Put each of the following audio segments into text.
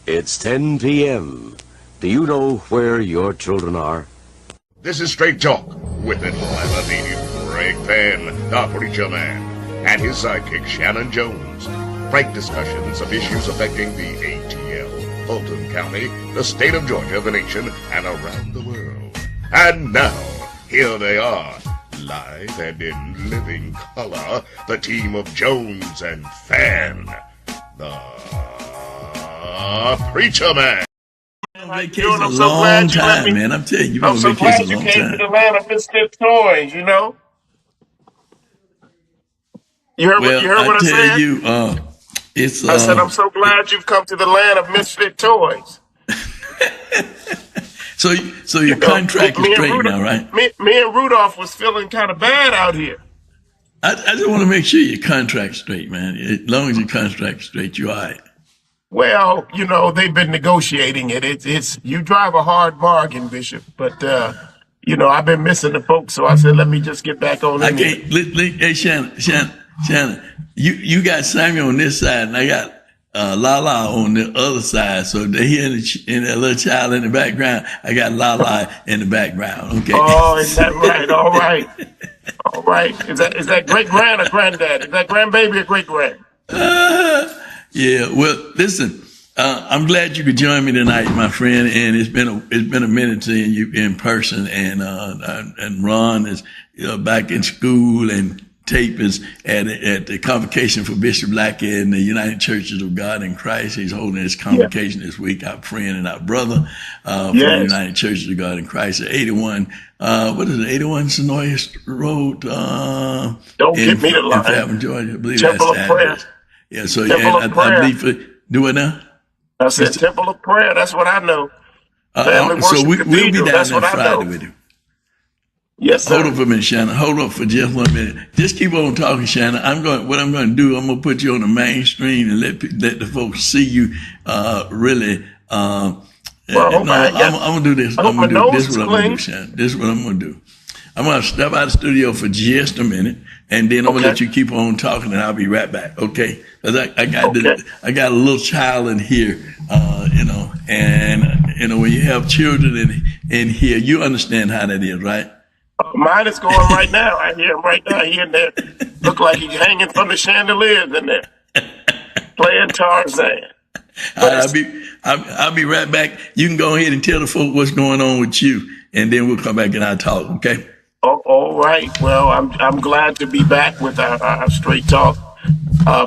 It's 10 p.m. Do you know where your children are? This is Straight Talk with Atlanta native Greg Penn, the Preacher Man, and his sidekick Shannon Jones. Frank discussions of issues affecting the ATL, Fulton County, the state of Georgia, the nation, and around the world. And now, here they are, live and in living color, the team of Jones and Fan, the Preacher Man. Vacation a long time, man. I'm telling you, you've been on vacation a long time. I'm so glad you came to the land of misfit toys, you know? You heard what I said? I said, I'm so glad you've come to the land of misfit toys. So your contract is straight now, right? Me and Rudolph was feeling kind of bad out here. I just want to make sure your contract's straight, man. As long as your contract's straight, you're all right. Well, you know, they've been negotiating it. It's you drive a hard bargain, Bishop. But, you know, I've been missing the folks, so I said, let me just get back on in here. Hey, Shannon, you got Samuel on this side, and I got Lala on the other side. So they hear in that little child in the background, I got Lala in the background. Okay. Oh, is that right? All right. All right. Is that great grand or granddad? Is that grandbaby or great grand? Yeah. Well, listen. I'm glad you could join me tonight, my friend. And it's been a minute seeing you in person. And Ron is back in school, and Tape is at the convocation for Bishop Blackie in the United Churches of God in Christ. He's holding his convocation this week. Our friend and our brother from the United Churches of God in Christ at 81. What is it? 81 Sonoya Road. Don't get me to lie. In Fathom, Georgia. I believe Temple that's of Prayer. Yeah. So I believe. Do it now. I said Temple of Prayer. That's what I know. So we'll be down there Friday with you. Yes, sir. Hold on for a minute, Shannon. Hold on for just 1 minute. Just keep on talking, Shannon. What I'm going to do, I'm going to put you on the main screen and let the folks see you, really. I'm going to do this. This is what I'm going to do, Shannon. This is what I'm going to do. I'm going to step out of the studio for just a minute, and then I'm going to let you keep on talking, and I'll be right back. Okay? Because I got a little child in here, and when you have children in here, you understand how that is, right? Mine is going right now. I hear him right now. He in there. Look like he's hanging from the chandeliers in there, playing Tarzan. I'll be right back. You can go ahead and tell the folk what's going on with you, and then we'll come back and I'll talk. Okay? Oh, all right. Well, I'm glad to be back with our Straight Talk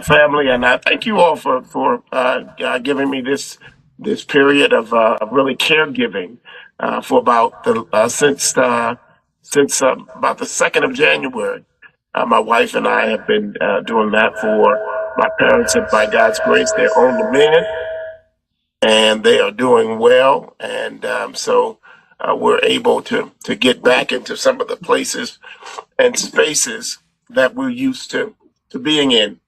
family, and I thank you all for giving me this period of really caregiving for about since about the 2nd of January. My wife and I have been doing that for my parents, and by God's grace, they're on the mend, and they are doing well. And so we're able to get back into some of the places and spaces that we're used to being in,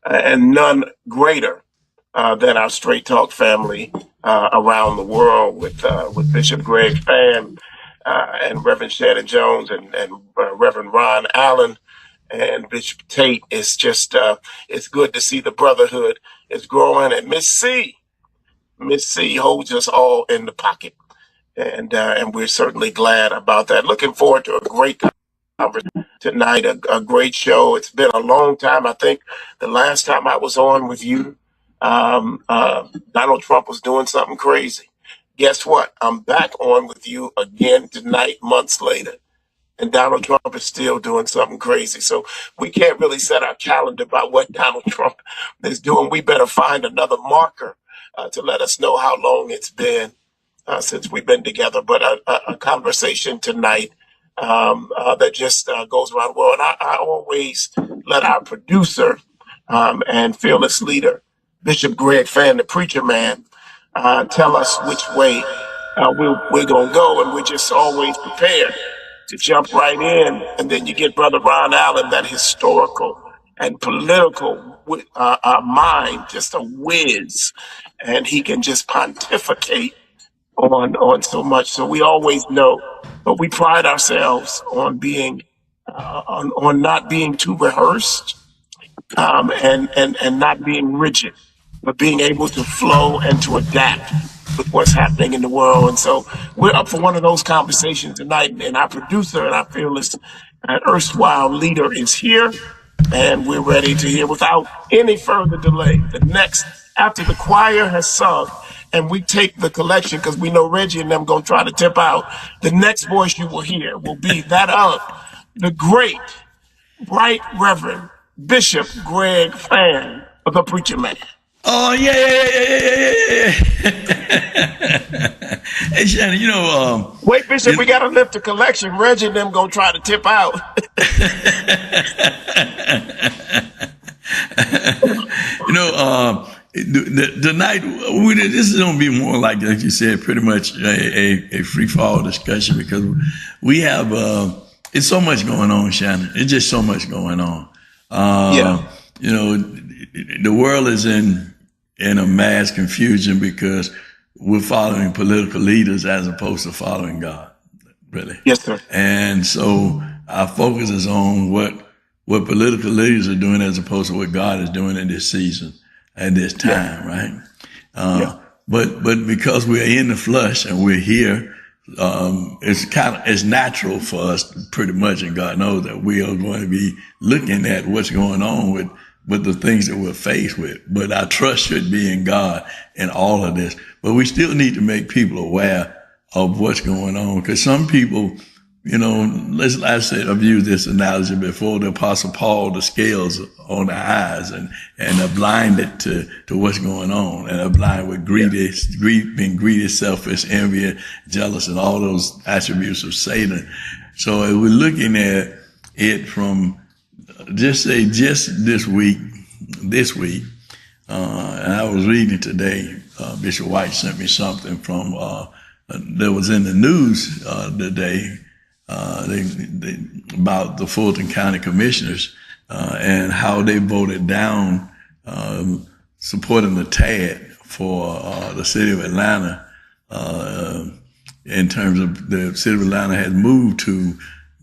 and none greater than our Straight Talk family around the world with Bishop Greg Fan, and Reverend Shannon Jones, and Reverend Ron Allen, and Bishop Tate. It's just it's good to see the brotherhood is growing, and Miss C holds us all in the pocket, and we're certainly glad about that. Looking forward to a great conversation tonight, a great show. It's been a long time. I think the last time I was on with you, Donald Trump was doing something crazy. Guess what? I'm back on with you again tonight, months later, and Donald Trump is still doing something crazy. So we can't really set our calendar by what Donald Trump is doing. We better find another marker to let us know how long it's been since we've been together. But a conversation tonight that just goes around the world. And I always let our producer and fearless leader, Bishop Greg Fan, the Preacher Man, tell us which way we're going to go, and we're just always prepared to jump right in. And then you get Brother Ron Allen, that historical and political mind, just a whiz, and he can just pontificate on so much. So we always know, but we pride ourselves on being on not being too rehearsed, and not being rigid. but being able to flow and to adapt with what's happening in the world. And so we're up for one of those conversations tonight. And our producer and our fearless erstwhile leader is here, and we're ready to hear without any further delay. The next, after the choir has sung, and we take the collection because we know Reggie and them going to try to tip out, the next voice you will hear will be that of the great, Right Reverend Bishop Greg Fan of the Preacher Man. Oh yeah, yeah. Hey Shannon, Wait, Bishop, we got to lift the collection. Reggie and them going to try to tip out. Tonight this is going to be more like you said, pretty much a free fall discussion, because we have it's so much going on, Shannon. It's just so much going on. Yeah. The world is in a mass confusion because we're following political leaders as opposed to following God, really. Yes, sir. And so our focus is on what political leaders are doing as opposed to what God is doing in this season and this time, right? But because we're in the flesh and we're here, it's natural for us pretty much, and God knows that we are going to be looking at what's going on with the things that we're faced with. But our trust should be in God in all of this. But we still need to make people aware of what's going on, because some people, I've used this analogy before, the Apostle Paul, the scales on the eyes, and are blinded to what's going on, and are blind with being greedy, selfish, envy, jealous, and all those attributes of Satan. So if we're looking at it from just this week, and I was reading today, Bishop White sent me something from that was in the news today. About the Fulton County Commissioners and how they voted down supporting the TAD for the city of Atlanta. In terms of the city of Atlanta has moved to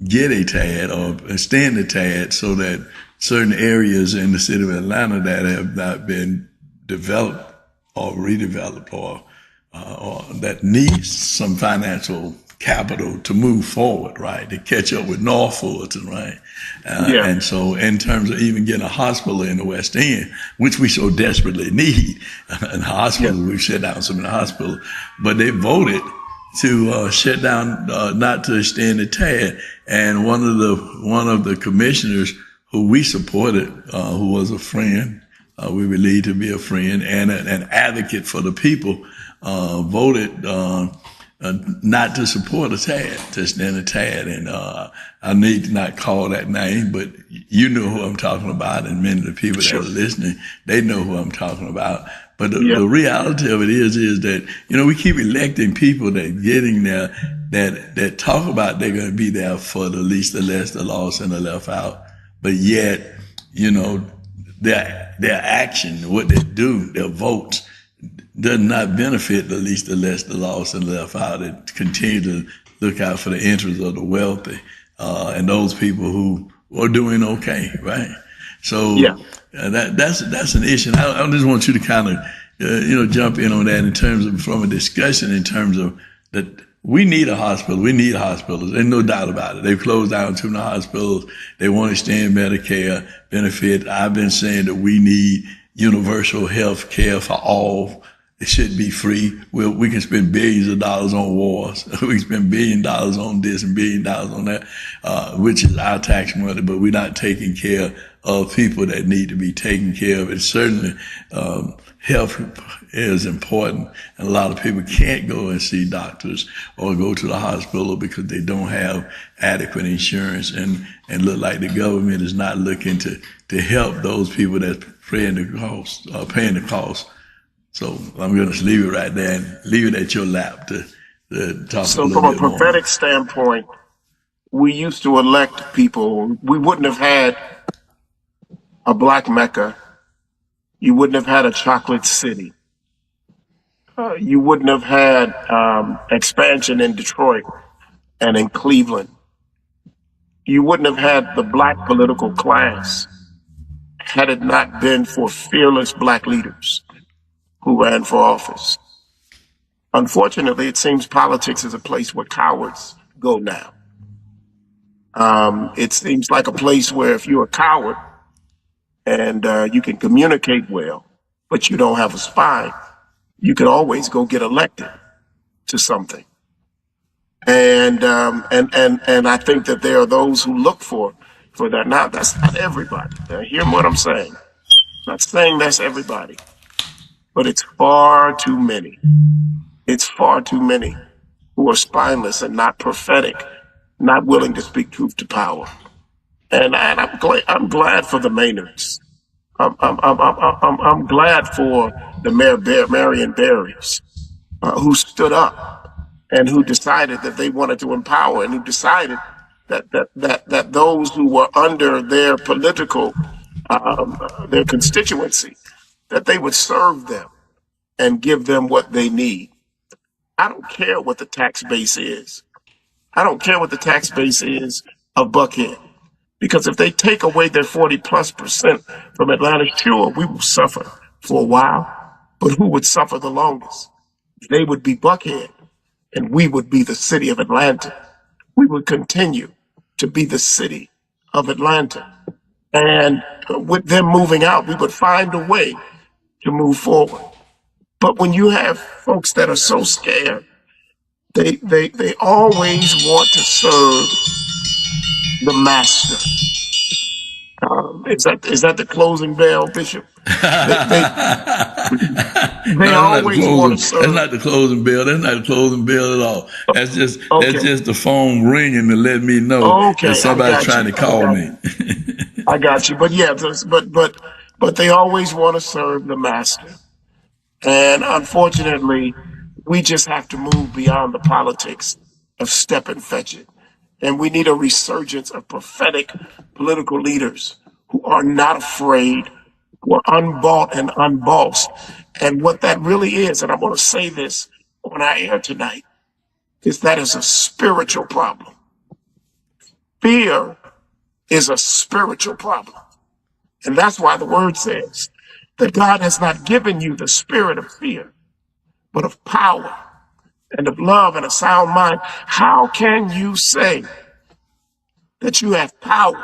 get a TAD or extend the TAD so that certain areas in the city of Atlanta that have not been developed or redeveloped or that need some financial capital to move forward, right? To catch up with North Fulton, right? And so in terms of even getting a hospital in the West End, which we so desperately need, and hospitals, we've shut down some of the hospitals, but they voted to shut down, not to extend the TAD. And one of the commissioners who we supported, who was a friend, we believe to be a friend and an advocate for the people, voted not to support a TAD, to extend a TAD. And I need to not call that name, but you know who I'm talking about, and many of the people that are listening, they know who I'm talking about. But the reality of it is that, we keep electing people that getting there, that talk about they're going to be there for the least, the less, the lost, and the left out. But yet, their action, what they do, their votes, does not benefit the least, the less, the lost, and the left out. It continue to look out for the interests of the wealthy, and those people who are doing okay, right? So that's an issue. And I just want you to kind of, jump in on that in terms of, from a discussion in terms of that we need a hospital. We need hospitals. There's no doubt about it. They've closed down 2 hospitals. They want to extend Medicare benefit. I've been saying that we need universal health care for all. It should be free. We can spend billions of dollars on wars. We can spend $1 billion on this and $1 billion on that, which is our tax money, but we're not taking care of people that need to be taken care of. And certainly, health is important. And a lot of people can't go and see doctors or go to the hospital because they don't have adequate insurance, and look like the government is not looking to help those people that's paying the cost. So I'm going to leave it right there and leave it at your lap to talk So a little from a bit more. prophetic standpoint, we used to elect people. We wouldn't have had a Black Mecca. You wouldn't have had a chocolate city. You wouldn't have had expansion in Detroit and in Cleveland. You wouldn't have had the Black political class had it not been for fearless Black leaders. who ran for office. Unfortunately, it seems politics is a place where cowards go now. It seems like a place where if you're a coward and you can communicate well, but you don't have a spine, you can always go get elected to something. And I think that there are those who look for that. Now, that's not everybody. Now, hear what I'm saying. I'm not saying that's everybody, but it's far too many. It's far too many who are spineless and not prophetic, not willing to speak truth to power. And I'm glad for the Maynards. I'm glad for the Marion Barrys who stood up and who decided that they wanted to empower, and who decided that those who were under their political their constituency, that they would serve them and give them what they need. I don't care what the tax base is. I don't care what the tax base is of Buckhead. Because if they take away their 40+% from Atlanta, sure, we will suffer for a while. But who would suffer the longest? They would be Buckhead, and we would be the city of Atlanta. We would continue to be the city of Atlanta. And with them moving out, we would find a way to move forward. But when you have folks that are so scared, they always want to serve the master. Is that the closing bell, Bishop? They No, always want to serve. that's not the closing bell. That's not the closing bell at all. That's just Okay. the phone ringing to let me know Okay, that I somebody's got trying you. to call me. I got you. But yeah, but they always want to serve the master. And unfortunately, we just have to move beyond the politics of step and fetch it. And we need a resurgence of prophetic political leaders who are not afraid, who are unbought and unbossed. And what that really is, and I'm going to say this on our air tonight, is that is a spiritual problem. Fear is a spiritual problem. And that's why the word says that God has not given you the spirit of fear, but of power and of love and a sound mind. How can you say that you have power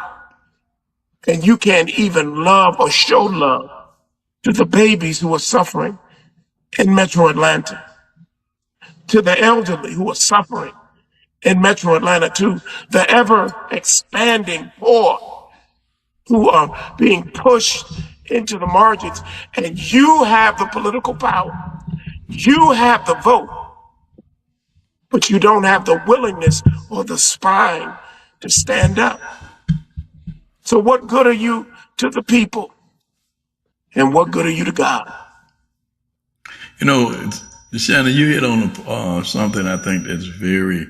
and you can't even love or show love to the babies who are suffering in Metro Atlanta, to the elderly who are suffering in Metro Atlanta, to the ever expanding poor who are being pushed into the margins? And you have the political power, you have the vote, but you don't have the willingness or the spine to stand up. So what good are you to the people? And what good are you to God? You know, Shannon, you hit on something I think that's very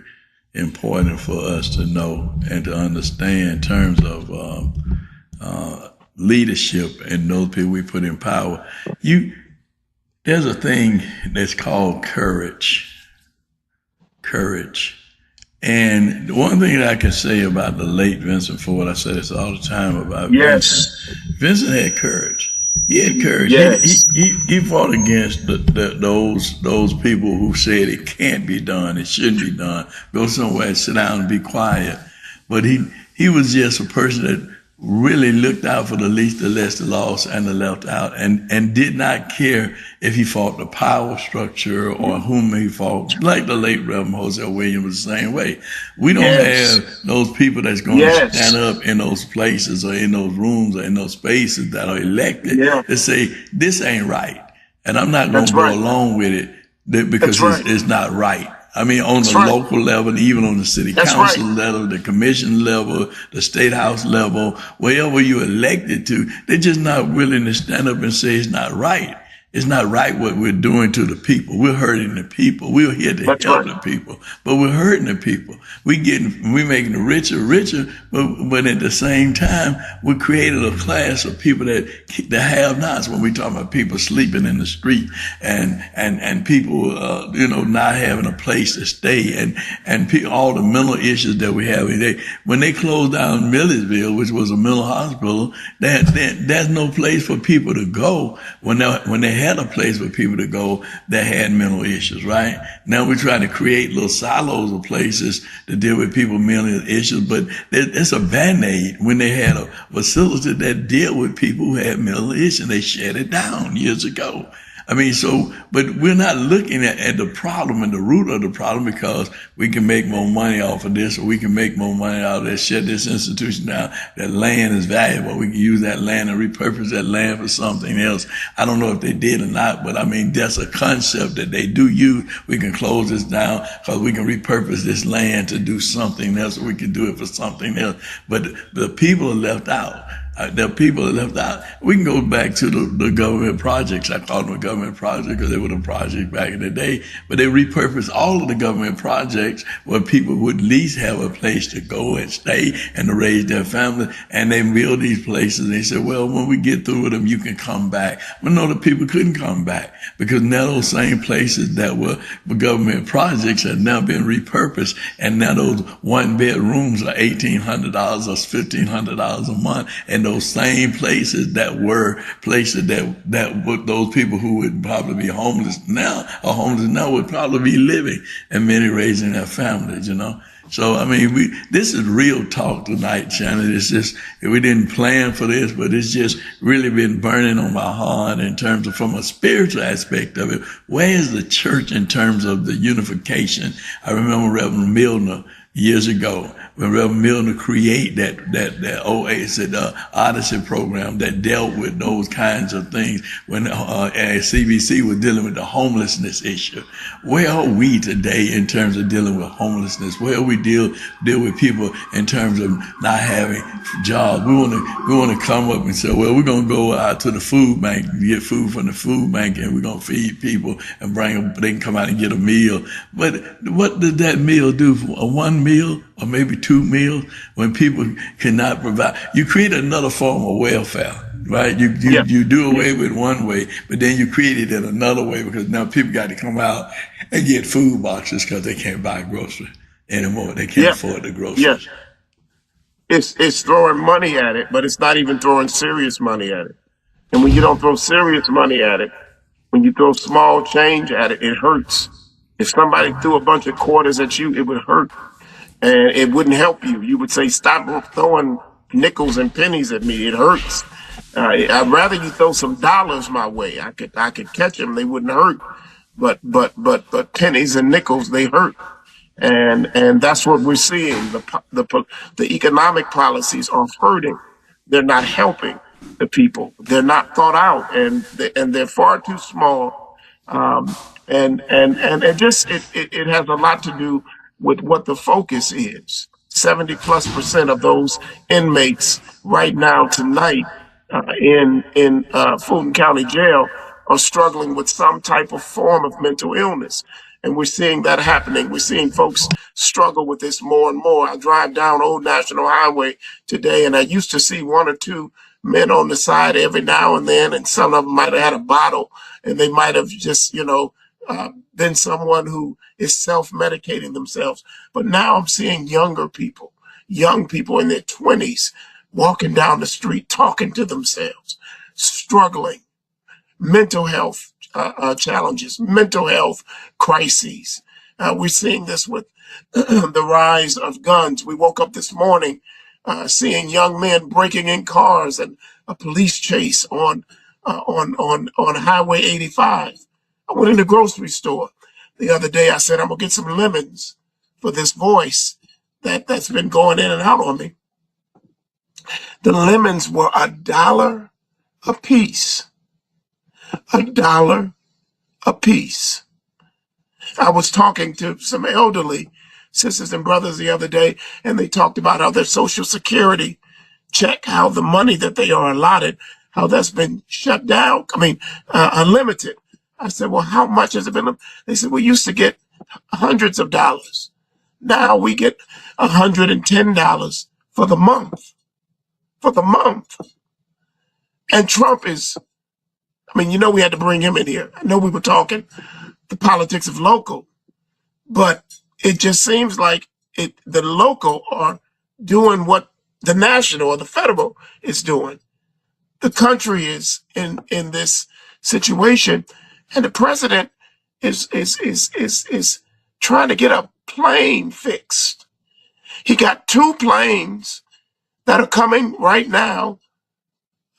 important for us to know and to understand in terms of leadership and those people we put in power. There's a thing that's called courage. Courage. And the one thing that I can say about the late Vincent Ford, I say this all the time about Yes. Vincent. Vincent had courage. He had courage. Yes. He fought against those people who said it can't be done, it shouldn't be done. Go somewhere and sit down and be quiet. But he was just a person that really looked out for the least, the less, the lost, and the left out, and did not care if he fought the power structure or whom he fought. Like the late Reverend Hosea Williams was the same way. We don't Yes. have those people that's going to Yes. stand up in those places or in those rooms or in those spaces that are elected Yeah. to say, this ain't right. And I'm not going That's to go right. along with it because That's right. it's not right. I mean, on That's the right. local level, even on the city That's council right. level, the commission level, the state house level, wherever you're elected to, they're just not willing to stand up and say it's not right. It's not right what we're doing to the people. We're hurting the people. We're here to That's help right. the people, but we're hurting the people. We're making the richer, but at the same time, we created a class of people that have nots. When we talk about people sleeping in the street and people, not having a place to stay and all the mental issues that we have. When they closed down Millersville, which was a mental hospital, there's no place for people to go when they had a place for people to go that had mental issues, right? Now we're trying to create little silos of places to deal with people with mental issues, but it's a band-aid. When they had a facility that dealt with people who had mental issues, they shut it down years ago. I mean, so, but we're not looking at the problem and the root of the problem because we can make more money off of this or we can make more money out of this, shut this institution down. That land is valuable. We can use that land and repurpose that land for something else. I don't know if they did or not, but I mean, that's a concept that they do use. We can close this down because we can repurpose this land to do something else or we can do it for something else. But the people are left out. There are people that left out. We can go back to the government projects. I call them a government project because they were the project back in the day. But they repurposed all of the government projects where people would at least have a place to go and stay and to raise their family. And they build these places. And they said, well, when we get through with them, you can come back. But no, the people couldn't come back because now those same places that were government projects have now been repurposed. And now those one bedrooms are $1,800 or $1,500 a month. And those same places that were places that would, those people who would probably be homeless now would probably be living and many raising their families, you know. So, I mean, this is real talk tonight, Shannon. It's just, we didn't plan for this, but it's just really been burning on my heart in terms of, from a spiritual aspect of it. Where is the church in terms of the unification? I remember Reverend Milner years ago, when Reverend Milner created that Oasis, the Odyssey program that dealt with those kinds of things when CBC was dealing with the homelessness issue. Where are we today in terms of dealing with homelessness? Where are we deal with people in terms of not having jobs? We want to come up and say, well, we're going to go out to the food bank and get food from the food bank and we're going to feed people and bring them, they can come out and get a meal. But what does that meal do for one meal or maybe 2 meals when people cannot provide? You create another form of welfare, right? You do away with one way, but then you create it in another way because now people got to come out and get food boxes because they can't buy groceries anymore. They can't afford the groceries. It's throwing money at it, but it's not even throwing serious money at it. And when you don't throw serious money at it, when you throw small change at it, it hurts. If somebody threw a bunch of quarters at you, it would hurt. And it wouldn't help you. You would say, stop throwing nickels and pennies at me. It hurts. I'd rather you throw some dollars my way. I could catch them. They wouldn't hurt. But pennies and nickels, they hurt. And that's what we're seeing. The economic policies are hurting. They're not helping the people. They're not thought out, and they're far too small. And it has a lot to do with what the focus is. 70+% of those inmates right now tonight in Fulton County Jail are struggling with some type of form of mental illness. And we're seeing that happening. We're seeing folks struggle with this more and more. I drive down Old National Highway today, and I used to see 1 or 2 men on the side every now and then, and some of them might have had a bottle, and they might have just, been someone who is self-medicating themselves. But now I'm seeing young people in their 20s walking down the street, talking to themselves, struggling, mental health challenges, mental health crises. We're seeing this with the rise of guns. We woke up this morning seeing young men breaking in cars and a police chase on Highway 85. I went in the grocery store the other day. I said, I'm gonna get some lemons for this voice that's been going in and out on me. The lemons were $1 a piece. $1 a piece. I was talking to some elderly sisters and brothers the other day, and they talked about how their Social Security check, how the money that they are allotted, how that's been shut down. Unlimited. I said, well, how much has it been? They said, we used to get hundreds of dollars. Now we get $110 for the month. For the month. And Trump is, we had to bring him in here. I know we were talking the politics of local, but it just seems like the local are doing what the national or the federal is doing. The country is in this situation, and the president is trying to get a plane fixed. He got 2 planes that are coming right now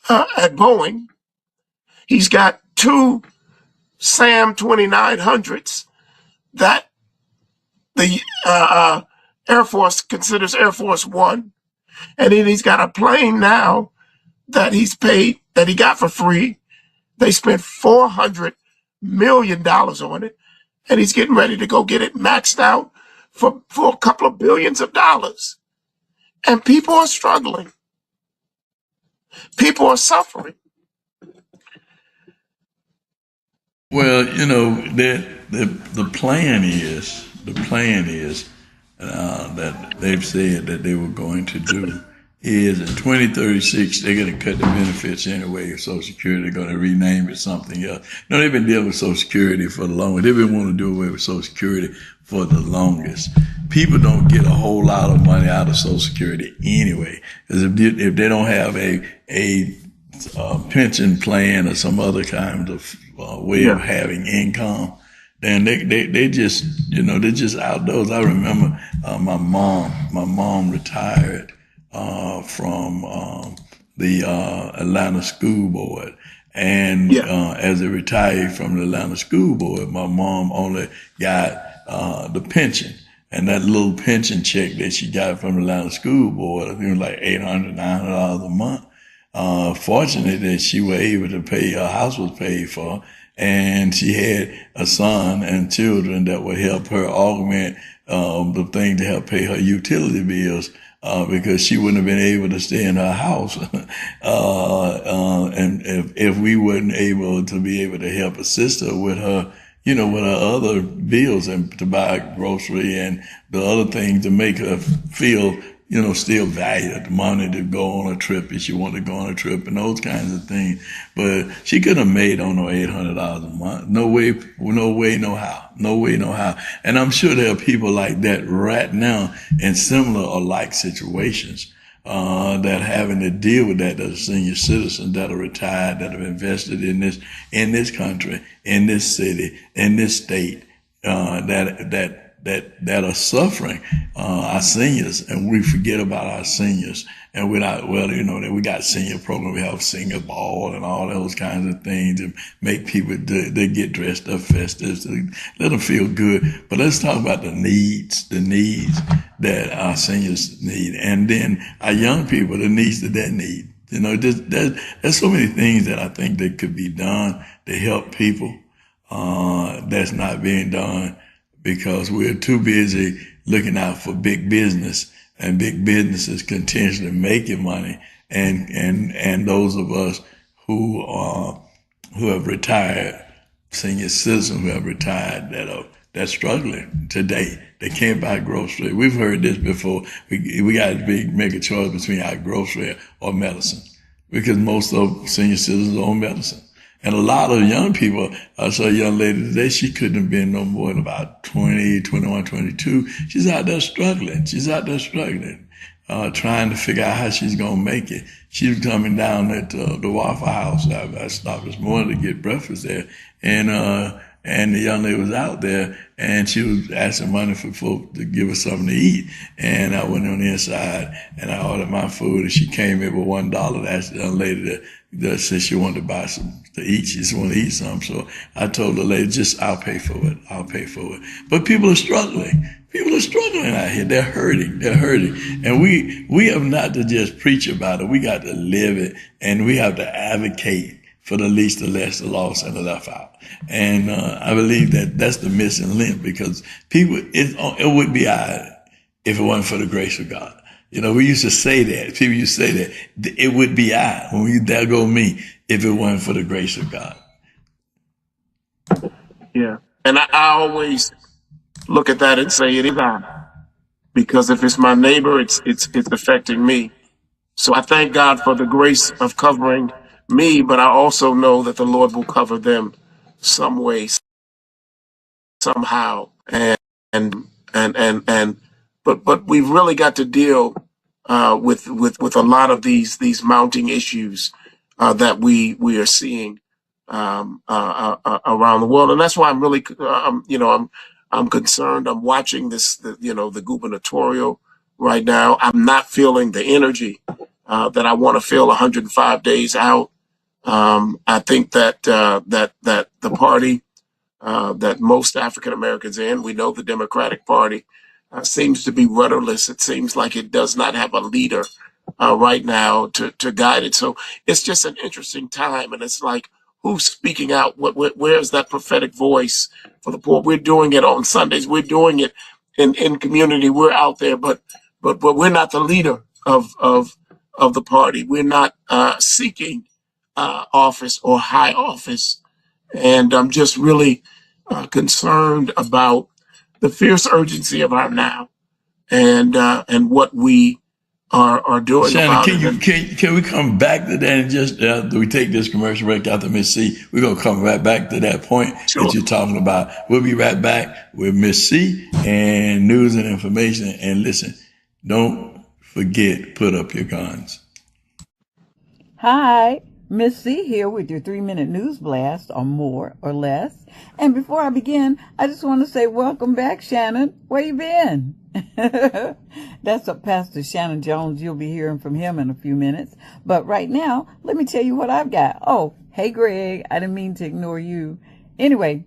at Boeing. He's got 2 SAM 2900s that the Air Force considers Air Force One. And then he's got a plane now that he's paid, that he got for free. They spent $400 million on it, and he's getting ready to go get it maxed out for a couple of billions of dollars. And people are struggling. People are suffering. Well, you know, the plan is that they've said that they were going to do is in 2036 they're going to cut the benefits anyway of Social Security. They're going to rename it something else. No, they've been dealing with Social Security for the longest. They've been wanting to do away with Social Security for the longest. People don't get a whole lot of money out of Social Security anyway, because if they don't have a pension plan or some other kind of way of having income, then they just, you know, they're just outdoors. I remember my mom retired from the Atlanta School Board. And as a retiree from the Atlanta School Board, my mom only got the pension. And that little pension check that she got from the Atlanta School Board, I think it was like $800, $900 a month. Fortunate that she was able to pay, her house was paid for, and she had a son and children that would help her augment the thing to help pay her utility bills, because she wouldn't have been able to stay in her house and if we weren't able to be able to help assist her with her, you know, with her other bills and to buy grocery and the other things to make her feel, you know, still valued, money to go on a trip if she wanted to go on a trip and those kinds of things. But she couldn't have made on no $800 a month. No way, no how. No way, no how. And I'm sure there are people like that right now in similar or like situations, that having to deal with that are senior citizens that are retired, that have invested in this country, in this city, in this state, that are suffering, our seniors, and we forget about our seniors. And we're not, well, you know, that we got senior program, we have senior ball and all those kinds of things to make people, they get dressed up festive, to let them feel good. But let's talk about the needs that our seniors need. And then our young people, the needs that they need. You know, there's so many things that I think that could be done to help people, that's not being done, because we're too busy looking out for big business, and big businesses continuously making money, and those of us who have retired, senior citizens who have retired, that's struggling today. They can't buy groceries. We've heard this before. We got to make a choice between our grocery or medicine, because most of senior citizens own medicine. And a lot of young people, I saw a young lady today, she couldn't have been no more than about 20, 21, 22. She's out there struggling. Trying to figure out how she's going to make it. She was coming down at the Waffle House. I stopped this morning to get breakfast there. And the young lady was out there, and she was asking money for folk to give her something to eat. And I went on the inside, and I ordered my food, and she came in with $1 to ask the young lady that said she wanted to buy some to eat. She just wanted to eat some. So I told the lady, I'll pay for it. But people are struggling. People are struggling out here. They're hurting. And we have not to just preach about it. We got to live it, and we have to advocate for the least, the less, the lost, and the left out. And I believe that that's the missing link, because people, it would be odd if it wasn't for the grace of God. You know, we used to say that. People used to say that. It would be I, there go me, if it wasn't for the grace of God. Yeah. And I always look at that and say it is I. Because if it's my neighbor, it's affecting me. So I thank God for the grace of covering me, but I also know that the Lord will cover them some way, somehow. But we've really got to deal with a lot of these mounting issues that we are seeing around the world. And that's why I'm really, I'm concerned. I'm watching the gubernatorial right now. I'm not feeling the energy that I want to feel 105 days out. I think that that the party that most African Americans are in, we know the Democratic Party seems to be rudderless. It seems like it does not have a leader right now to guide it. So it's just an interesting time, and it's like, who's speaking out? Where's that prophetic voice for the poor? We're doing it on Sundays. We're doing it in community. We're out there, but we're not the leader of the party. We're not seeking office or high office, and I'm just really concerned about the fierce urgency of our now, and what we are doing Shannon, about it. can we come back to that and just after we take this commercial break after Miss C, we're gonna come right back to that point Sure. that you're talking about. We'll be right back with Miss C and news and information. And listen, don't forget, put up your guns. Hi, Miss C here with your 3-minute news blast, or more or less. And before I begin, I just want to say welcome back, Shannon. Where you been? That's Pastor Shannon Jones. You'll be hearing from him in a few minutes. But right now, let me tell you what I've got. Oh, hey, Greg. I didn't mean to ignore you. Anyway,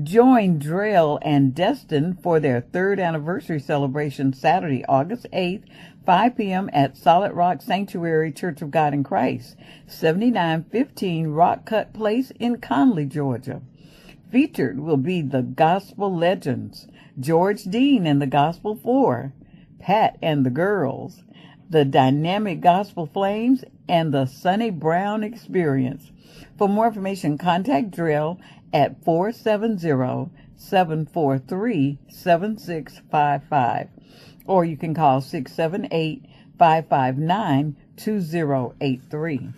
join Drell and Destin for their 3rd anniversary celebration Saturday, August 8th, 5 p.m. at Solid Rock Sanctuary Church of God in Christ, 7915 Rock Cut Place in Conley, Georgia. Featured will be the Gospel Legends, George Dean and the Gospel Four, Pat and the Girls, the Dynamic Gospel Flames, and the Sonny Brown Experience. For more information, contact Drell at 470-743-7655, or you can call 678-559-2083.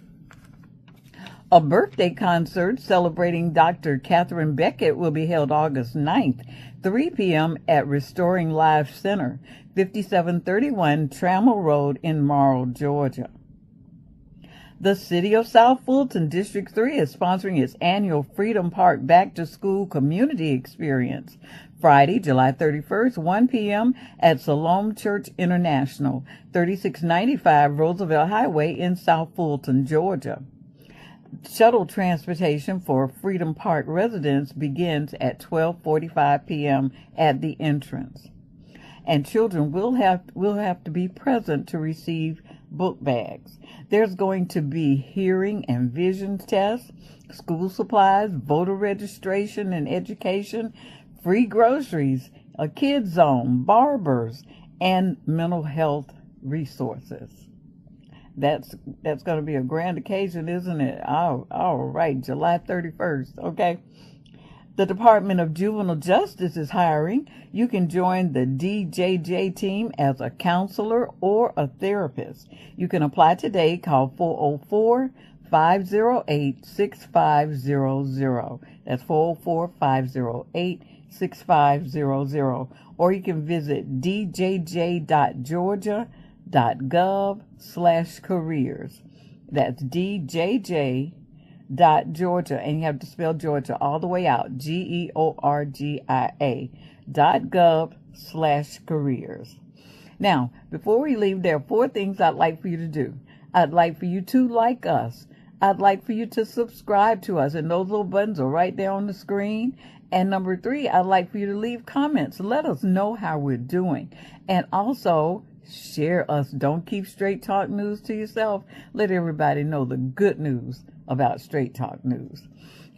A birthday concert celebrating Dr. Catherine Beckett will be held August 9th, 3 p.m. at Restoring Life Center, 5731 Trammell Road in Morrow, Georgia. The City of South Fulton District 3 is sponsoring its annual Freedom Park Back to School Community Experience, Friday, July 31st, 1 p.m. at Salome Church International, 3695 Roosevelt Highway in South Fulton, Georgia. Shuttle transportation for Freedom Park residents begins at 12:45 p.m. at the entrance. And children will have to be present to receive book bags. There's going to be hearing and vision tests, school supplies, voter registration and education, free groceries, a kids zone, barbers, and mental health resources. That's going to be a grand occasion, isn't it? All right, July 31st, okay? The Department of Juvenile Justice is hiring. You can join the DJJ team as a counselor or a therapist. You can apply today. Call 404-508-6500. That's 404-508-6500. Or you can visit djj.georgia.gov/careers. That's djj.georgia, and you have to spell Georgia all the way out, GEORGIA.gov/careers. Now, before we leave, there are 4 things I'd like for you to do. I'd like for you to like us. I'd like for you to subscribe to us, and those little buttons are right there on the screen. And number 3, I'd like for you to leave comments. Let us know how we're doing. And also, share us. Don't keep Straight Talk News to yourself. Let everybody know the good news about Straight Talk News.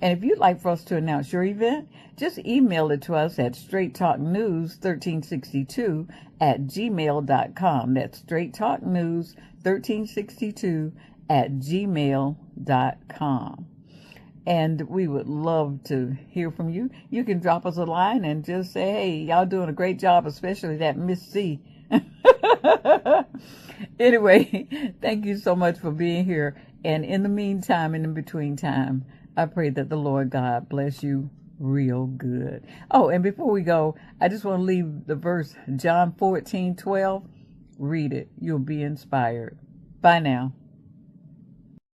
And if you'd like for us to announce your event, just email it to us at straighttalknews1362@gmail.com. That's straighttalknews1362@gmail.com. And we would love to hear from you. You can drop us a line and just say, hey, y'all doing a great job, especially that Miss C. Anyway, thank you so much for being here. And in the meantime, and in between time, I pray that the Lord God bless you real good. Oh, and before we go, I just want to leave the verse, John 14:12. Read it. You'll be inspired. Bye now.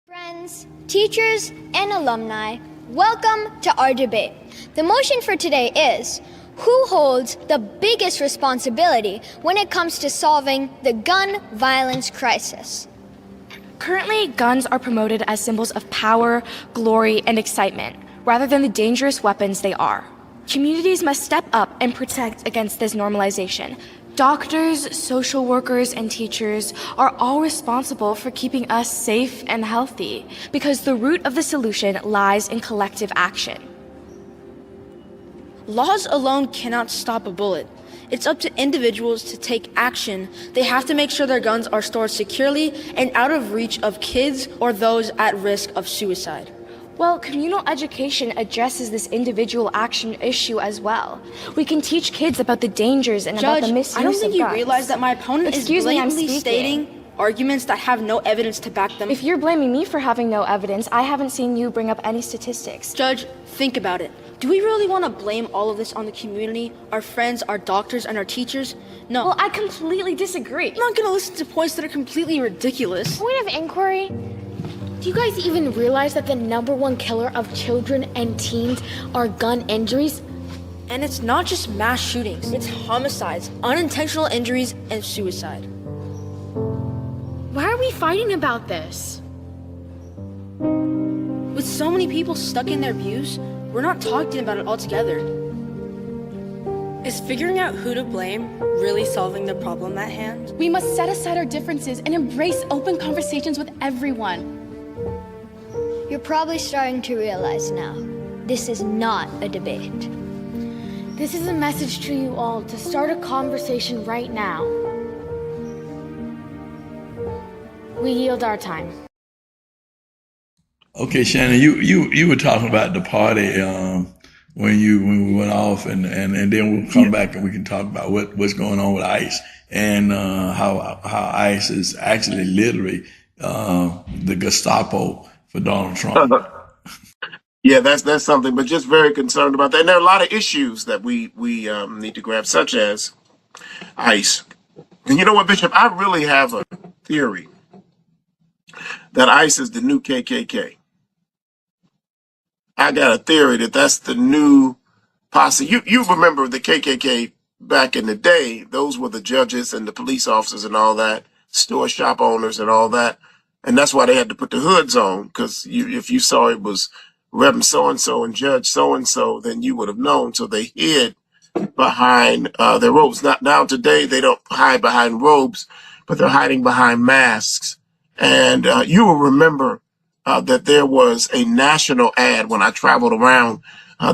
Friends, Teachers and alumni, welcome to our debate. The motion for today is, who holds the biggest responsibility when it comes to solving the gun violence crisis? Currently, guns are promoted as symbols of power, glory, and excitement, rather than the dangerous weapons they are. Communities must step up and protect against this normalization. Doctors, social workers, and teachers are all responsible for keeping us safe and healthy, because the root of the solution lies in collective action. Laws alone cannot stop a bullet. It's up to individuals to take action. They have to make sure their guns are stored securely and out of reach of kids or those at risk of suicide. Well, communal education addresses this individual action issue as well. We can teach kids about the dangers and about the misuse of I don't think you guns. realize that my opponent Excuse is me, I'm blatantly speaking. stating arguments that have no evidence to back them. If you're blaming me for having no evidence, I haven't seen you bring up any statistics. Judge, think about it. Do we really want to blame all of this on the community, our friends, our doctors, and our teachers? No. Well, I completely disagree. I'm not going to listen to points that are completely ridiculous. Point of inquiry. Do you guys even realize that the #1 killer of children and teens are gun injuries? And it's not just mass shootings, it's homicides, unintentional injuries, and suicide. Why are we fighting about this? With so many people stuck in their views, we're not talking about it altogether. Is figuring out who to blame really solving the problem at hand? We must set aside our differences and embrace open conversations with everyone. You're probably starting to realize now, this is not a debate. This is a message to you all to start a conversation right now. We yield our time. Okay, Shannon, you were talking about the party when we went off, and then we'll come back and we can talk about what's going on with ICE and how ICE is actually literally the Gestapo for Donald Trump. Yeah, that's something, but just very concerned about that. And there are a lot of issues that we need to grab, such as ICE. And you know what, Bishop? I really have a theory that ICE is the new KKK. I got a theory that that's the new posse. You remember the KKK back in the day? Those were the judges and the police officers and all that, store shop owners and all that. And that's why they had to put the hoods on, because if you saw it was Reverend so-and-so and Judge so-and-so, then you would have known. So they hid behind their robes. Now today, they don't hide behind robes, but they're hiding behind masks. And you will remember that there was a national ad when I traveled around.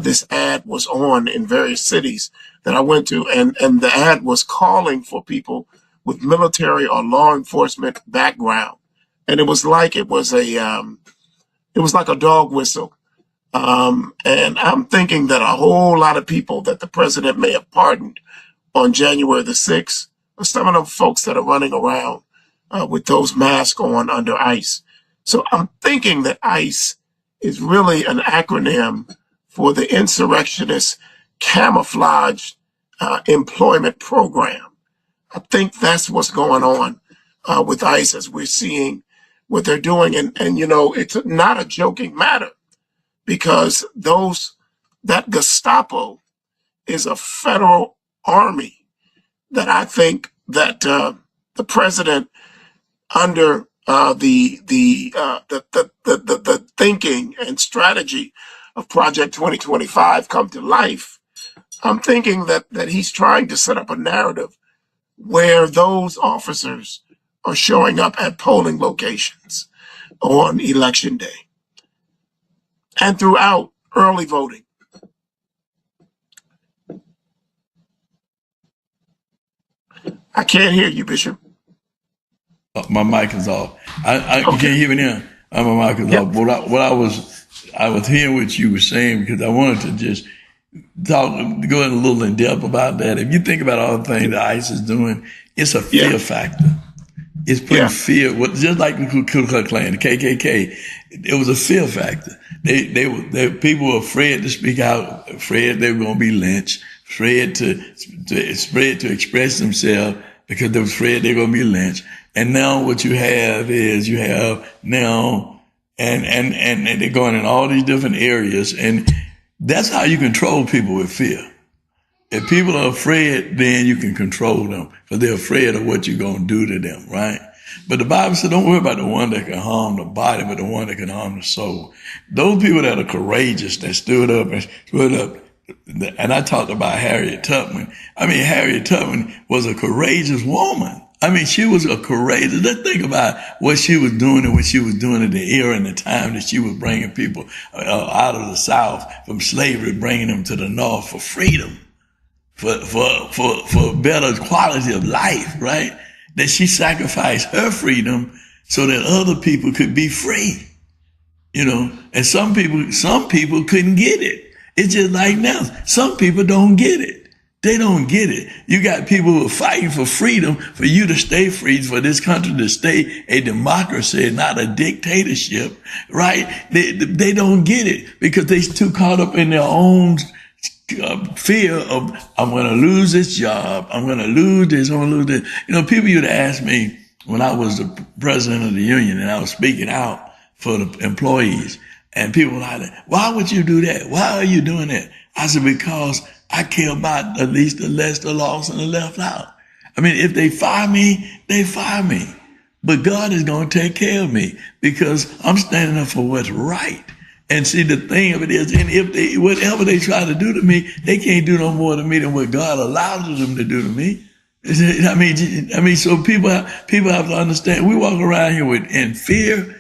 This ad was on in various cities that I went to, and the ad was calling for people with military or law enforcement background. And it was like it was like a dog whistle. And I'm thinking that a whole lot of people that the president may have pardoned on January the 6th are some of them folks that are running around with those masks on under ICE. So I'm thinking that ICE is really an acronym for the Insurrectionist Camouflage Employment Program. I think that's what's going on with ICE as we're seeing what they're doing. And you know, it's not a joking matter, because that Gestapo is a federal army that I think that the president, under the thinking and strategy of Project 2025 come to life, I'm thinking that he's trying to set up a narrative where those officers are showing up at polling locations on election day and throughout early voting. I can't hear you, Bishop. My mic is off. You can't hear me now. My mic is off. I was hearing what you were saying, because I wanted to just go in a little in depth about that. If you think about all the things that ICE is doing, it's a fear factor. It's putting fear, just like the Ku Klux Klan, the KKK. It was a fear factor. People were afraid to speak out, afraid they were going to be lynched, afraid to express themselves because they were afraid they were going to be lynched. And now what you have is now and they're going in all these different areas, and that's how you control people with fear. If people are afraid, then you can control them because they're afraid of what you're going to do to them, right? But the Bible said, don't worry about the one that can harm the body, but the one that can harm the soul. Those people that are courageous, that stood up, and I talked about Harriet Tubman. I mean, Harriet Tubman was a courageous woman. I mean, she was a courageous. Let's think about what she was doing and what she was doing at the era and the time that she was bringing people out of the South from slavery, bringing them to the North for freedom, for better quality of life, right? That she sacrificed her freedom so that other people could be free, and some people couldn't get it. It's just like now. Some people don't get it. They don't get it. You got people who are fighting for freedom, for you to stay free, for this country to stay a democracy and not a dictatorship, right? They don't get it because they're too caught up in their own fear of, I'm going to lose this job. I'm going to lose this. I'm going to lose this. People used to ask me when I was the president of the union and I was speaking out for the employees, and people were like, why would you do that? Why are you doing that? I said, because I care about at least the less, the lost, and the left out. I mean, if they fire me, they fire me. But God is going to take care of me because I'm standing up for what's right. And see, the thing of it is, and if whatever they try to do to me, they can't do no more to me than what God allows them to do to me. I mean, so people have to understand. We walk around here in fear.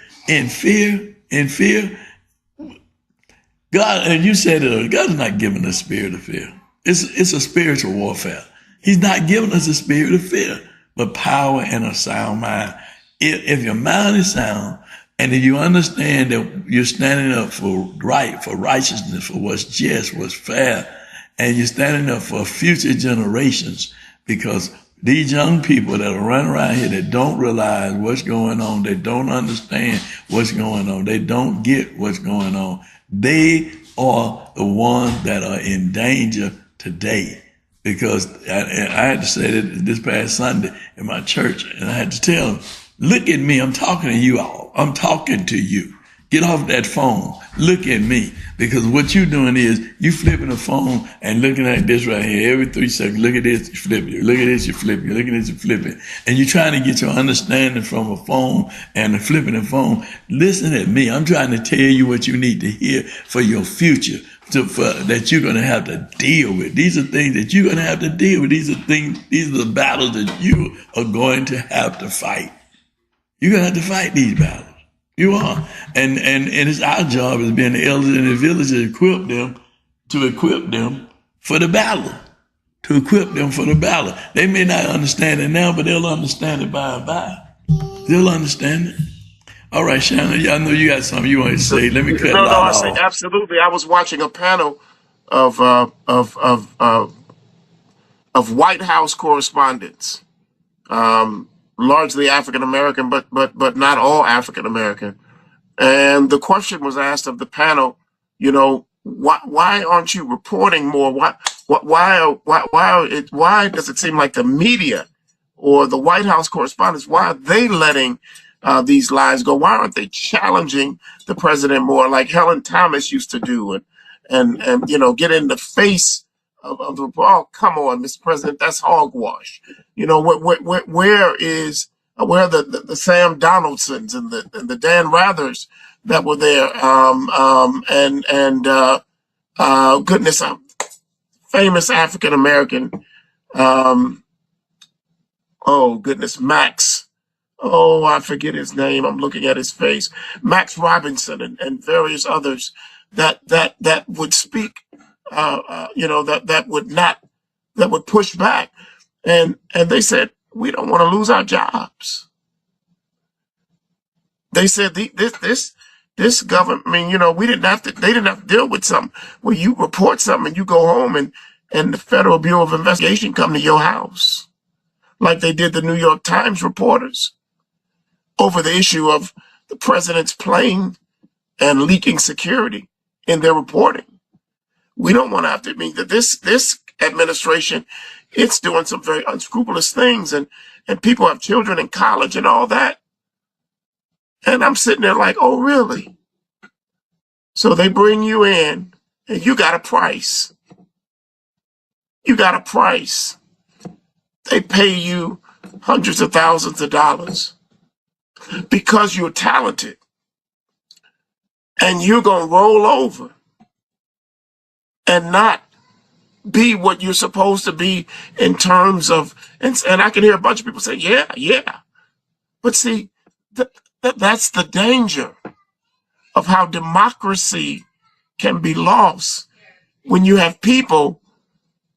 God, and you said it, God is not giving us a spirit of fear. It's a spiritual warfare. He's not giving us a spirit of fear, but power and a sound mind. If your mind is sound, and if you understand that you're standing up for right, for righteousness, for what's just, what's fair, and you're standing up for future generations, because these young people that are running around here that don't realize what's going on, they don't understand what's going on, they don't get what's going on, they are the ones that are in danger today. Because I had to say that this past Sunday in my church, and I had to tell them, look at me, I'm talking to you all. I'm talking to you. Get off that phone. Look at me. Because what you're doing is you flipping the phone and looking at this right here. Every 3 seconds, look at this, you flip it. Look at this, you flip it. Look at this, you flip it. And you're trying to get your understanding from a phone and flipping the phone. Listen at me. I'm trying to tell you what you need to hear for your future. That you're going to have to deal with. These are things that you're going to have to deal with. These are the battles that you are going to have to fight. You're going to have to fight these battles. You are. And it's our job as being the elders in the village to equip them for the battle. To equip them for the battle. They may not understand it now, but they'll understand it by and by. They'll understand it. All right, Shannon, I know you got something you want to say. Let me cut it I off. say absolutely. I was watching a panel of White House correspondents, largely African American, but not all African American. And the question was asked of the panel, why aren't you reporting more? Why does it seem like the media or the White House correspondents, why are they letting these lies go? Why aren't they challenging the president more, like Helen Thomas used to do, and get in the face of the, oh, come on, Mr. President, that's hogwash. Where are the Sam Donaldsons and the Dan Rathers that were there, goodness, famous African American, oh goodness, Max. Oh, I forget his name. I'm looking at his face. Max Robinson and various others that would speak, that would push back. And they said, we don't want to lose our jobs. They said this government, they didn't have to deal with something where you report something and you go home and the Federal Bureau of Investigation come to your house, like they did the New York Times reporters over the issue of the president's plane and leaking security in their reporting. We don't want to have to that this administration, it's doing some very unscrupulous things, and people have children in college and all that. And I'm sitting there like, oh, really? So they bring you in and you got a price. You got a price. They pay you hundreds of thousands of dollars because you're talented. And you're going to roll over and not be what you're supposed to be in terms of, and I can hear a bunch of people say, yeah, yeah. But see, that's the danger of how democracy can be lost when you have people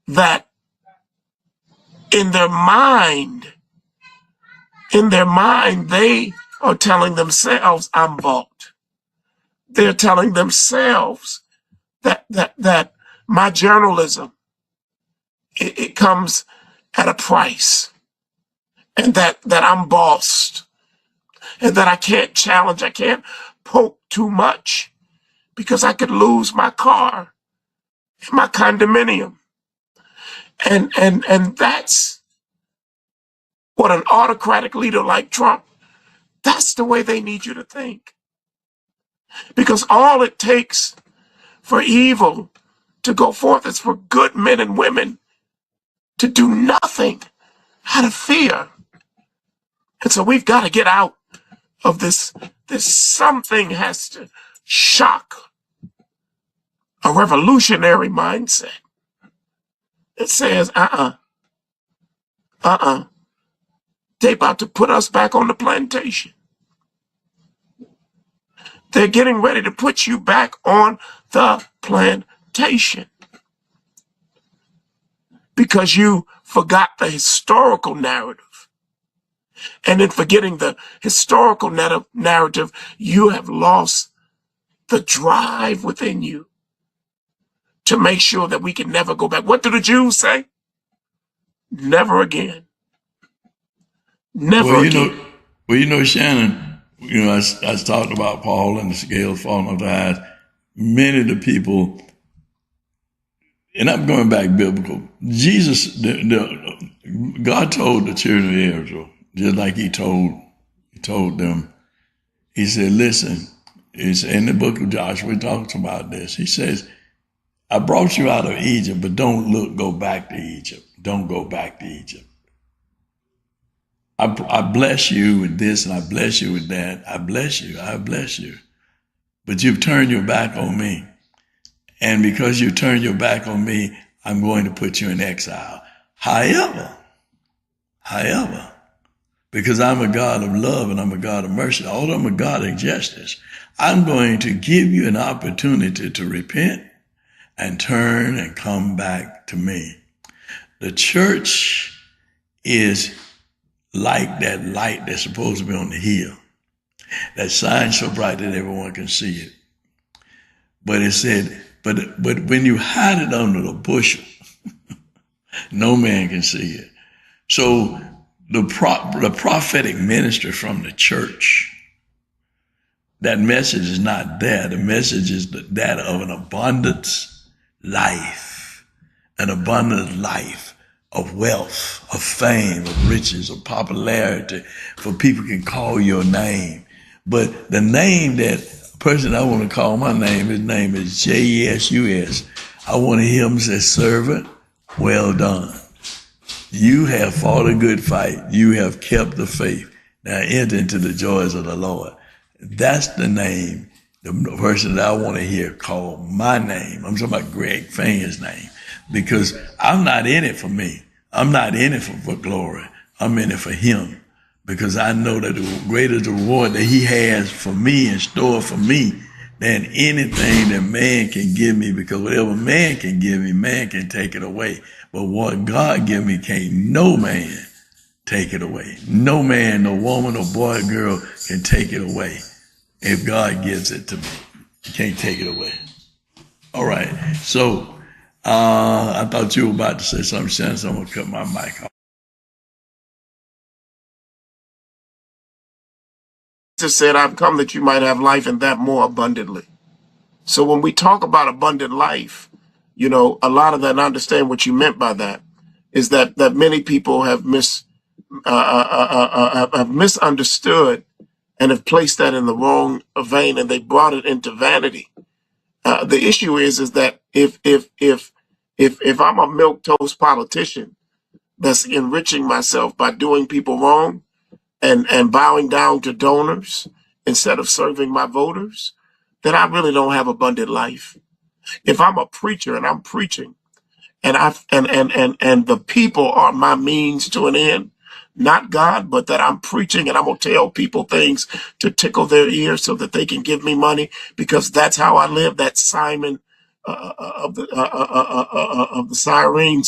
that in their mind, they are telling themselves, I'm bought. They're telling themselves that my journalism, it comes at a price, and that I'm bossed, and that I can't challenge, I can't poke too much because I could lose my car, my condominium. And that's what an autocratic leader like Trump, that's the way they need you to think. Because all it takes for evil to go forth is for good men and women to do nothing out of fear. And so we've got to get out of this something has to shock a revolutionary mindset. It says, they about to put us back on the plantation. They're getting ready to put you back on the plantation because you forgot the historical narrative. And in forgetting the historical narrative, you have lost the drive within you to make sure that we can never go back. What do the Jews say? Never again. Never again. Shannon, I talked about Paul and the scales falling off the eyes. Many of the people, and I'm going back biblical, God told the children of Israel, just like he told them, he said, listen, it's in the book of Joshua, he talks about this. He says, I brought you out of Egypt, but don't go back to Egypt. Don't go back to Egypt. I bless you with this and I bless you with that. I bless you. But you've turned your back on me. And because you turned your back on me, I'm going to put you in exile. However, because I'm a God of love and I'm a God of mercy, although I'm a God of justice, I'm going to give you an opportunity to repent and turn and come back to me. The church is like that light that's supposed to be on the hill, that shines so bright that everyone can see it. But it said, but when you hide it under the bushel, no man can see it. So the prophetic ministry from the church, that message is not there. The message is that of an abundance life, of wealth, of fame, of riches, of popularity, for people can call your name. But the name that person I want to call my name, his name is J-E-S-U-S. I want to hear him say, servant, well done. You have fought a good fight. You have kept the faith. Now enter into the joys of the Lord. That's the name, the person that I want to hear call my name. I'm talking about Greg Fain's name. Because I'm not in it for me. I'm not in it for glory. I'm in it for him. Because I know that the greater the reward that he has for me in store for me than anything that man can give me. Because whatever man can give me, man can take it away. But what God give me, can't no man take it away. No man, no woman, no boy, girl can take it away. If God gives it to me, you can't take it away. All right. So, I thought you were about to say something, Shannon, so I'm going to cut my mic off. Jesus said, I've come that you might have life and that more abundantly. So when we talk about abundant life, a lot of that, and I understand what you meant by that, is that many people have misunderstood and have placed that in the wrong vein, and they brought it into vanity. The issue is that if I'm a milquetoast politician that's enriching myself by doing people wrong and bowing down to donors instead of serving my voters, then I really don't have abundant life. If I'm a preacher and I'm preaching and the people are my means to an end, not God, but that I'm preaching and I'm gonna tell people things to tickle their ears so that they can give me money because that's how I live. That Simon of the Cyrene,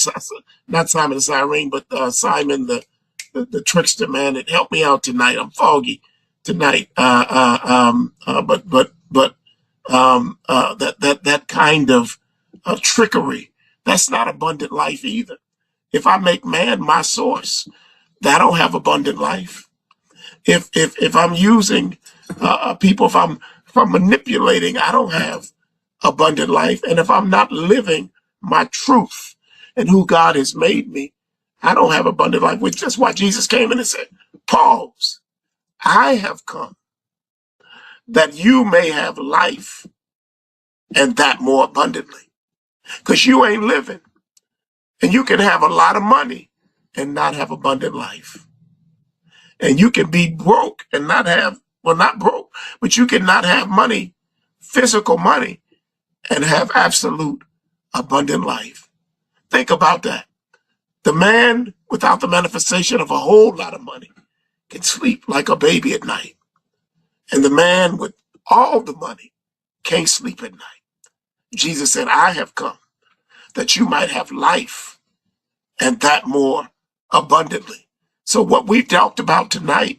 not Simon the Cyrene, but Simon the trickster, man. It helped me out tonight. I'm foggy tonight. That kind of trickery, that's not abundant life either. If I make man my source, that don't have abundant life. If I'm using people, if I'm manipulating, I don't have abundant life. And if I'm not living my truth and who God has made me, I don't have abundant life. Which is why Jesus came in and said, pause, I have come that you may have life and that more abundantly. Because you ain't living. And you can have a lot of money and not have abundant life. And you can be broke and not have, well, not broke, but you can not have money, physical money, and have absolute abundant life. Think about that. The man without the manifestation of a whole lot of money can sleep like a baby at night. And the man with all the money can't sleep at night. Jesus said, I have come that you might have life and that more abundantly. So what we've talked about tonight,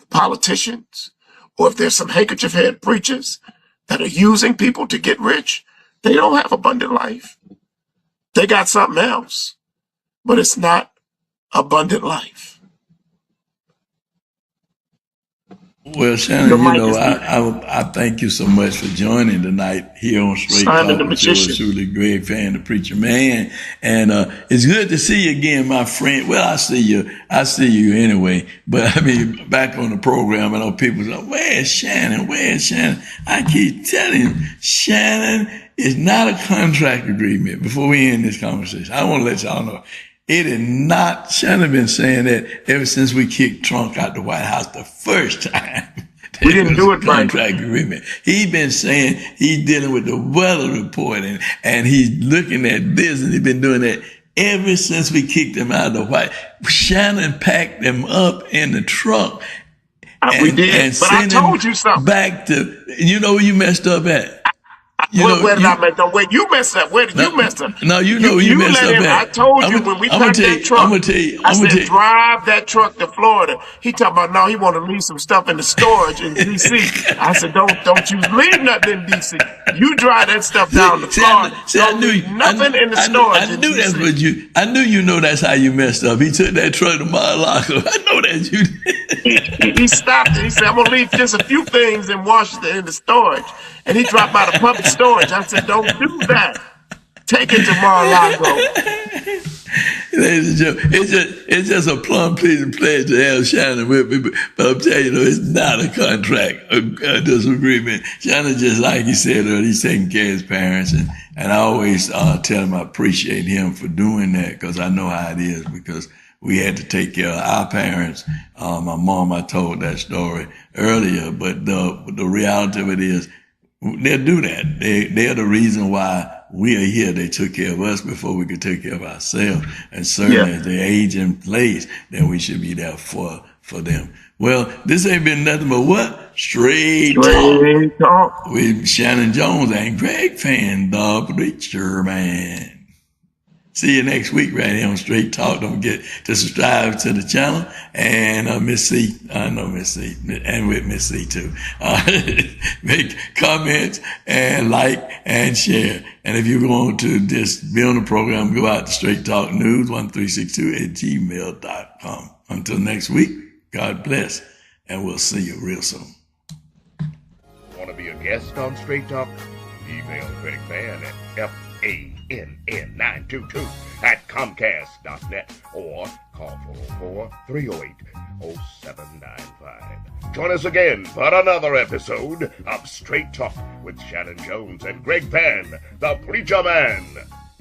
politicians, or if there's some handkerchief head preachers that are using people to get rich, they don't have abundant life. They got something else, but it's not abundant life. Well, Shannon, I thank you so much for joining tonight here on Straight Talk with yours truly, Greg Fan, the preacher man. And it's good to see you again, my friend. Well, I see you anyway. But I mean, back on the program, I know people say, where's Shannon? Where's Shannon? I keep telling you, Shannon is not a contract agreement. Before we end this conversation, I want to let y'all know. It is not. Shannon been saying that ever since we kicked Trump out the White House the first time. We didn't do it right. Contract agreement. He's been saying he's dealing with the weather report and he's looking at this, and he's been doing that ever since we kicked him out of the White House. Shannon packed them up in the truck. We did, but I told you something. Back to, you know where you messed up at? Where did I mess up? Where you messed up? Where did you mess up? No, you know you messed up at. I told you when we packed that truck. I said, drive that truck to Florida. He talking about, no, he want to leave some stuff in the storage in D.C. I said, don't you leave nothing in D.C. You drive that stuff down to Florida. Don't leave nothing in the storage. I knew that's what you. I knew you know that's how you messed up. He took that truck to Mar-a-Lago. I know that you. He stopped it. He said, I'm gonna leave just a few things in Washington in the storage, and he dropped by the public storage. I said, don't do that. Take it to Mar-a-Lago. Ladies and gentlemen, it's just a plum pleasing pleasure to have Shannon with me, but I'm telling you, it's not a contract, a disagreement. Shannon, just like he said earlier, he's taking care of his parents, and I always tell him I appreciate him for doing that, because I know how it is, because we had to take care of our parents. My mom, I told that story earlier, but the reality of it is, they'll do that. They're the reason why we are here. They took care of us before we could take care of ourselves. And certainly as they age in place, then we should be there for them. Well, this ain't been nothing but what? Straight talk with Shannon Jones and Greg Fan, the preacher man. See you next week right here on Straight Talk. Don't forget to subscribe to the channel. And Miss C, I know Miss C, and with Miss C too. Make comments and like and share. And if you want to just be on the program, go out to Straight Talk News 1362 at gmail.com. Until next week, God bless, and we'll see you real soon. Want to be a guest on Straight Talk? Email Greg Fan at KANN922 at Comcast.net or call 404-308-0795. Join us again for another episode of Straight Talk with Shannon Jones and Greg Pan, the Preacher Man.